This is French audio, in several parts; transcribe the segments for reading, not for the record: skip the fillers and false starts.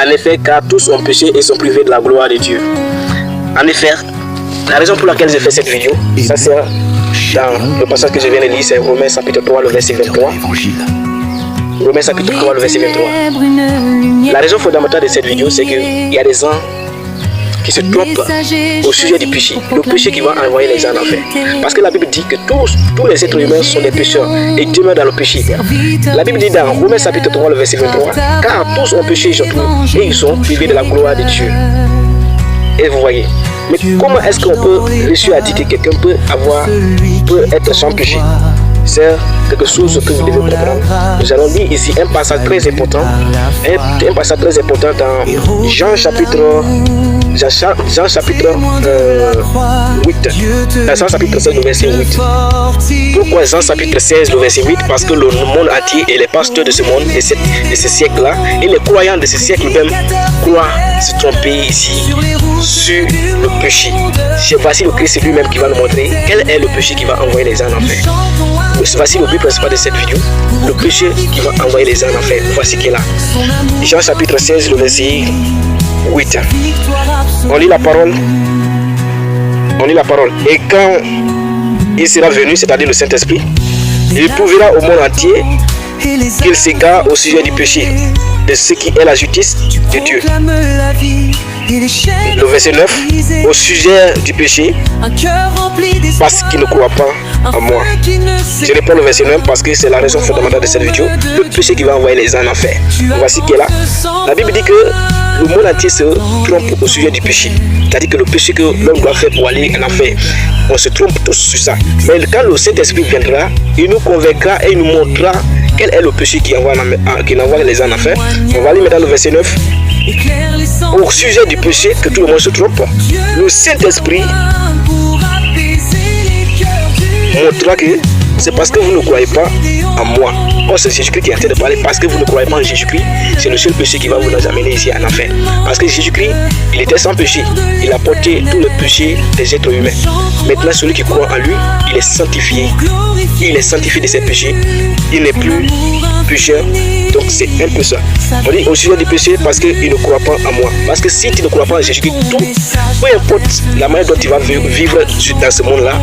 En effet, car tous ont péché et sont privés de la gloire de Dieu. En effet, la raison pour laquelle j'ai fait cette vidéo, ça c'est dans le passage que je viens de lire, c'est Romains chapitre 3, le verset 23. Romains chapitre 3, le verset 23. La raison fondamentale de cette vidéo, c'est qu'il y a des gens qui se trompent au sujet du péché. Le péché qui va envoyer les gens en enfer. Parce que la Bible dit que tous les êtres humains sont des pécheurs et demeurent dans le péché. La Bible dit dans Romains chapitre 3, le verset 23, car tous ont péché et ils sont privés de la gloire de Dieu. Et vous voyez, mais comment est-ce qu'on peut réussir à dire que quelqu'un peut être sans péché? C'est quelque chose que vous devez comprendre. Nous allons lire ici un passage très important, un passage très important dans Jean chapitre 8, dans Jean chapitre 16, le verset 8. Pourquoi Jean chapitre 16, le verset 8? Parce que le monde entier et les pasteurs de ce monde et de ce siècle-là, et les croyants de ce siècle même, croient se tromper ici sur le péché. Voici le Christ lui-même qui va nous montrer quel est le péché qui va envoyer les gens en enfer. Voici le but principal de cette vidéo, le péché qui va envoyer les gens en enfer. Voici qui est là. Jean chapitre 16, le verset 8. On lit la parole. Et quand il sera venu, c'est-à-dire le Saint-Esprit, il prouvera au monde entier qu'il s'égare au sujet du péché, de ce qui est la justice de Dieu. Le verset 9, au sujet du péché, parce qu'il ne croit pas en moi. Je reprends le verset 9 parce que c'est la raison fondamentale de cette vidéo, le péché qui va envoyer les gens en enfer. Voici qui est là. La Bible dit que le monde entier se trompe au sujet du péché. C'est-à-dire que le péché que l'homme doit faire pour aller en enfer, on se trompe tous sur ça. Mais quand le Saint-Esprit viendra, il nous convaincra et il nous montrera quel est le péché qui envoie les gens en enfer. On va aller maintenant le verset 9. Au sujet du péché que tout le monde se trompe, le Saint-Esprit montrera que c'est parce que vous ne croyez pas en moi. Oh, c'est Jésus-Christ qui est en train de parler. Parce que vous ne croyez pas en Jésus-Christ, c'est le seul péché qui va vous amener ici en enfer. Parce que Jésus-Christ, il était sans péché. Il a porté tout le péché des êtres humains. Maintenant, celui qui croit en lui, il est sanctifié. Il est sanctifié de ses péchés. Il n'est plus pécheur. Donc c'est un peu ça. On dit au sujet du péché parce qu'il ne croit pas en moi. Parce que si tu ne crois pas en Jésus-Christ, peu importe la manière dont tu vas vivre dans ce monde-là,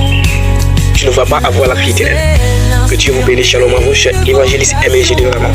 tu ne vas pas avoir la vie éternelle. Que Dieu vous bénisse. Shalom à vous, chers évangélistes aimés, j'ai vraiment.